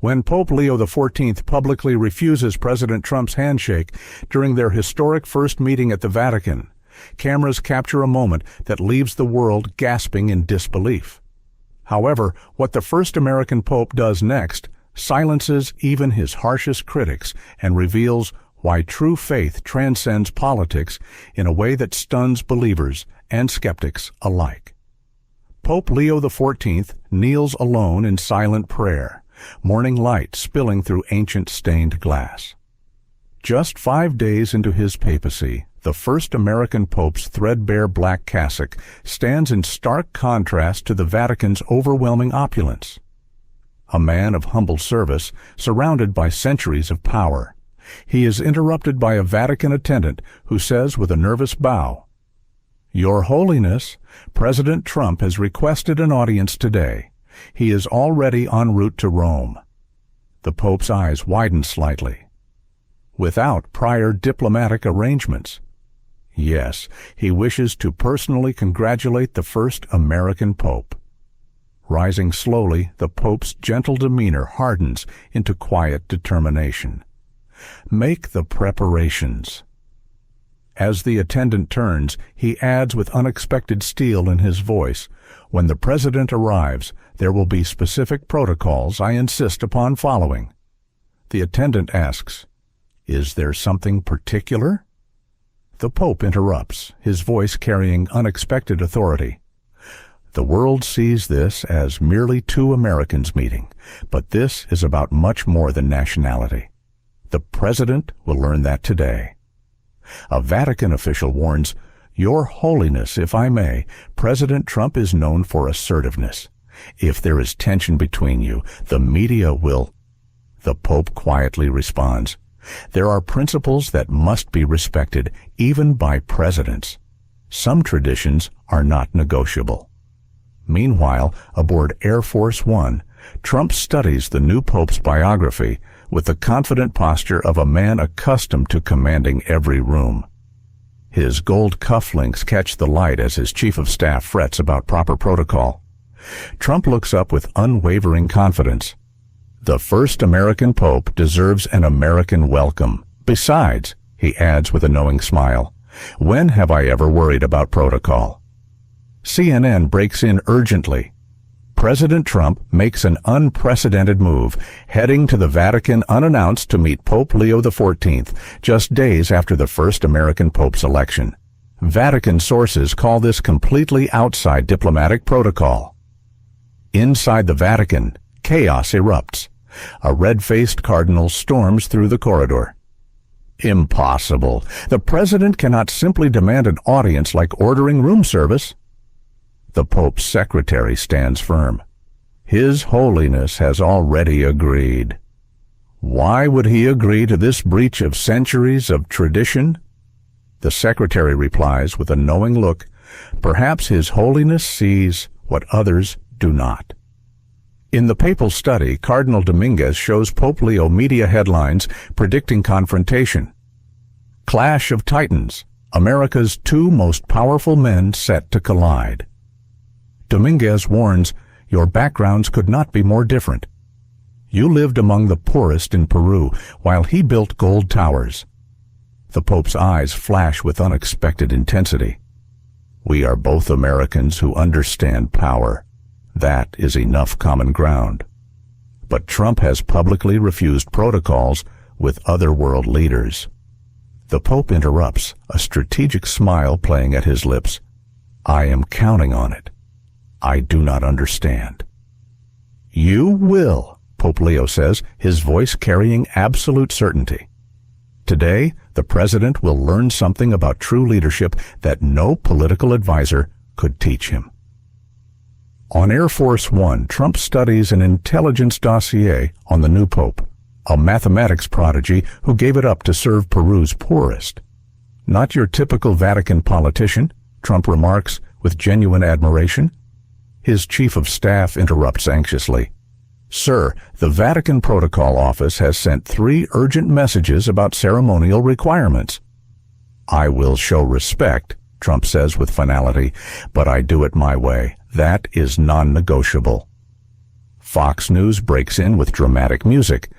When Pope Leo XIV publicly refuses President Trump's handshake during their historic first meeting at the Vatican, cameras capture a moment that leaves the world gasping in disbelief. However, what the first American pope does next silences even his harshest critics and reveals why true faith transcends politics in a way that stuns believers and skeptics alike. Pope Leo XIV kneels alone in silent prayer, morning light spilling through ancient stained glass. Just 5 days into his papacy, the first American pope's threadbare black cassock stands in stark contrast to the Vatican's overwhelming opulence. A man of humble service, surrounded by centuries of power, he is interrupted by a Vatican attendant who says with a nervous bow, "Your Holiness, President Trump has requested an audience today. He is already en route to Rome." The Pope's eyes widen slightly. Without prior diplomatic arrangements. Yes, he wishes to personally congratulate the first American Pope. Rising slowly, the Pope's gentle demeanor hardens into quiet determination. Make the preparations. As the attendant turns, he adds with unexpected steel in his voice, "When the President arrives, there will be specific protocols I insist upon following." The attendant asks, "Is there something particular?" The Pope interrupts, his voice carrying unexpected authority. "The world sees this as merely two Americans meeting, but this is about much more than nationality. The President will learn that today." A Vatican official warns, "Your Holiness, if I may, President Trump is known for assertiveness. If there is tension between you, the media will—" The Pope quietly responds, "There are principles that must be respected, even by presidents. Some traditions are not negotiable." Meanwhile, aboard Air Force One, Trump studies the new Pope's biography with the confident posture of a man accustomed to commanding every room. His gold cufflinks catch the light as his chief of staff frets about proper protocol. Trump looks up with unwavering confidence. The first American Pope deserves an American welcome. Besides, he adds with a knowing smile, "When have I ever worried about protocol?" CNN breaks in urgently. President Trump makes an unprecedented move, heading to the Vatican unannounced to meet Pope Leo XIV, just days after the first American Pope's election. Vatican sources call this completely outside diplomatic protocol. Inside the Vatican, chaos erupts. A red-faced cardinal storms through the corridor. Impossible. The president cannot simply demand an audience like ordering room service. The Pope's secretary stands firm. His Holiness has already agreed. Why would he agree to this breach of centuries of tradition? The secretary replies with a knowing look, "Perhaps His Holiness sees what others do not." In the papal study, Cardinal Dominguez shows Pope Leo media headlines predicting confrontation. Clash of Titans, America's two most powerful men set to collide. Dominguez warns, "Your backgrounds could not be more different. You lived among the poorest in Peru, while he built gold towers." The Pope's eyes flash with unexpected intensity. "We are both Americans who understand power. That is enough common ground." But Trump has publicly refused protocols with other world leaders. The Pope interrupts, a strategic smile playing at his lips. "I am counting on it. I do not understand." "You will," Pope Leo says, his voice carrying absolute certainty. Today, the president will learn something about true leadership that no political advisor could teach him. On Air Force One, Trump studies an intelligence dossier on the new pope, a mathematics prodigy who gave it up to serve Peru's poorest. "Not your typical Vatican politician," Trump remarks with genuine admiration. His chief of staff interrupts anxiously. "Sir, the Vatican Protocol Office has sent 3 urgent messages about ceremonial requirements." "I will show respect," Trump says with finality, "but I do it my way. That is non-negotiable." Fox News breaks in with dramatic music.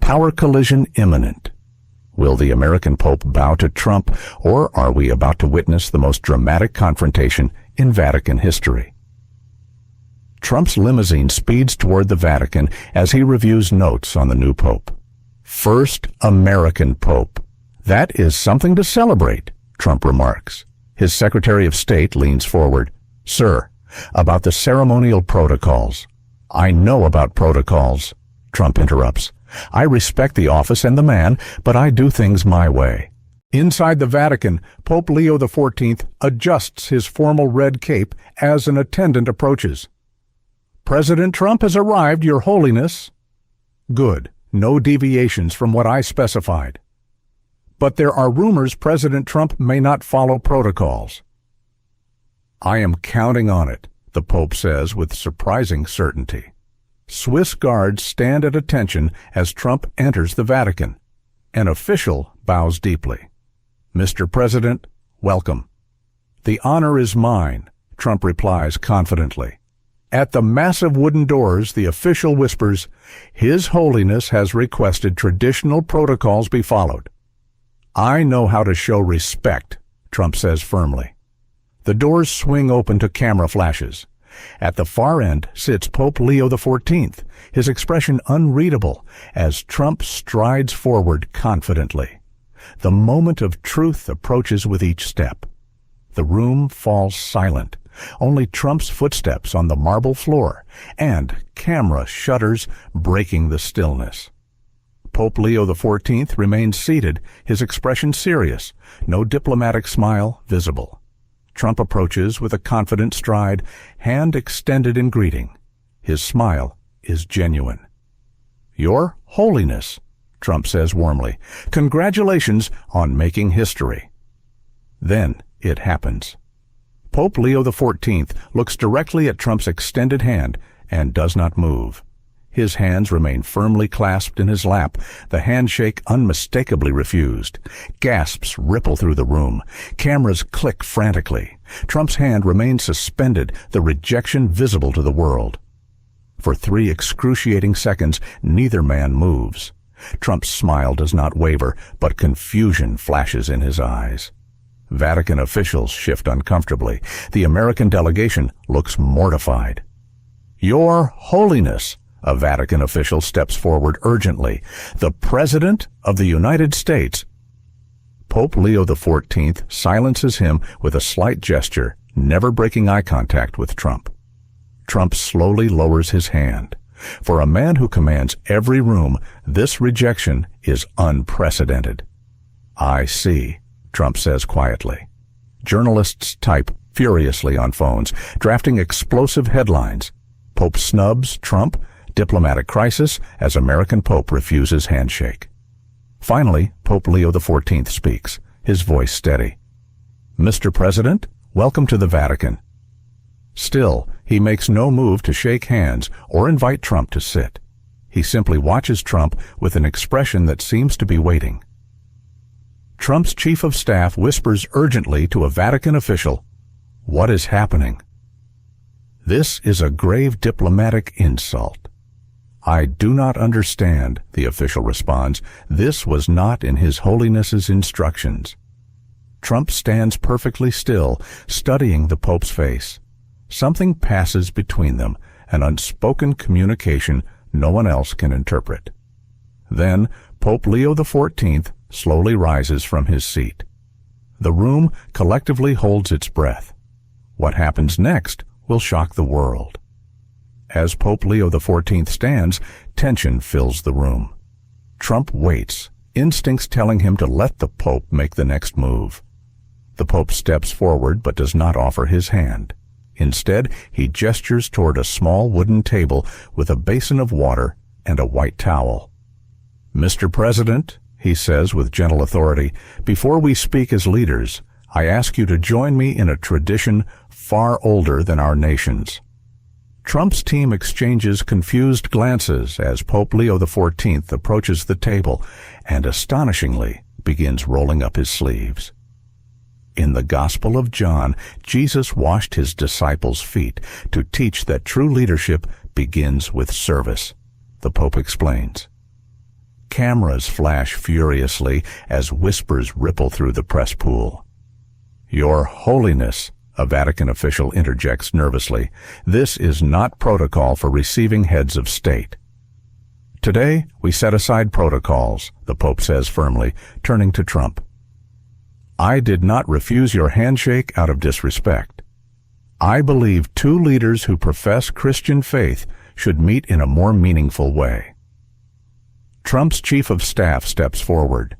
Power collision imminent. Will the American Pope bow to Trump, or are we about to witness the most dramatic confrontation in Vatican history? Trump's limousine speeds toward the Vatican as he reviews notes on the new Pope. First American Pope. That is something to celebrate, Trump remarks. His Secretary of State leans forward. Sir, about the ceremonial protocols. I know about protocols, Trump interrupts. I respect the office and the man, but I do things my way. Inside the Vatican, Pope Leo XIV adjusts his formal red cape as an attendant approaches. President Trump has arrived, Your Holiness. Good. No deviations from what I specified. But there are rumors President Trump may not follow protocols. I am counting on it, the Pope says with surprising certainty. Swiss guards stand at attention as Trump enters the Vatican. An official bows deeply. Mr. President, welcome. The honor is mine, Trump replies confidently. At the massive wooden doors, the official whispers, His Holiness has requested traditional protocols be followed. I know how to show respect, Trump says firmly. The doors swing open to camera flashes. At the far end sits Pope Leo XIV, his expression unreadable as Trump strides forward confidently. The moment of truth approaches with each step. The room falls silent, only Trump's footsteps on the marble floor, and camera shutters breaking the stillness. Pope Leo XIV remains seated, his expression serious, no diplomatic smile visible. Trump approaches with a confident stride, hand extended in greeting. His smile is genuine. Your Holiness, Trump says warmly, congratulations on making history. Then it happens. Pope Leo XIV looks directly at Trump's extended hand and does not move. His hands remain firmly clasped in his lap, the handshake unmistakably refused. Gasps ripple through the room. Cameras click frantically. Trump's hand remains suspended, the rejection visible to the world. For 3 excruciating seconds, neither man moves. Trump's smile does not waver, but confusion flashes in his eyes. Vatican officials shift uncomfortably. The American delegation looks mortified. Your Holiness, a Vatican official steps forward urgently. The President of the United States. Pope Leo XIV silences him with a slight gesture, never breaking eye contact with Trump. Trump slowly lowers his hand. For a man who commands every room, this rejection is unprecedented. I see, Trump says quietly. Journalists type furiously on phones, drafting explosive headlines. Pope snubs Trump, diplomatic crisis as American Pope refuses handshake. Finally, Pope Leo XIV speaks, his voice steady. Mr. President, welcome to the Vatican. Still, he makes no move to shake hands or invite Trump to sit. He simply watches Trump with an expression that seems to be waiting. Trump's chief of staff whispers urgently to a Vatican official, "What is happening?" This is a grave diplomatic insult. I do not understand, the official responds. This was not in His Holiness's instructions. Trump stands perfectly still, studying the Pope's face. Something passes between them, an unspoken communication no one else can interpret. Then Pope Leo XIV slowly rises from his seat. The room collectively holds its breath. What happens next will shock the world. As Pope Leo XIV stands, tension fills the room. Trump waits, instincts telling him to let the Pope make the next move. The Pope steps forward but does not offer his hand. Instead, he gestures toward a small wooden table with a basin of water and a white towel. Mr. President, he says with gentle authority, before we speak as leaders, I ask you to join me in a tradition far older than our nation's. Trump's team exchanges confused glances as Pope Leo XIV approaches the table and astonishingly begins rolling up his sleeves. In the Gospel of John, Jesus washed his disciples' feet to teach that true leadership begins with service, the Pope explains. Cameras flash furiously as whispers ripple through the press pool. "Your Holiness," a Vatican official interjects nervously, "this is not protocol for receiving heads of state." "Today, we set aside protocols," the Pope says firmly, turning to Trump. "I did not refuse your handshake out of disrespect. I believe two leaders who profess Christian faith should meet in a more meaningful way." Trump's chief of staff steps forward.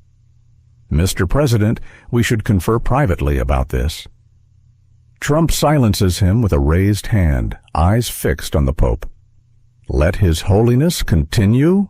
"Mr. President, we should confer privately about this." Trump silences him with a raised hand, eyes fixed on the Pope. "Let His Holiness continue?"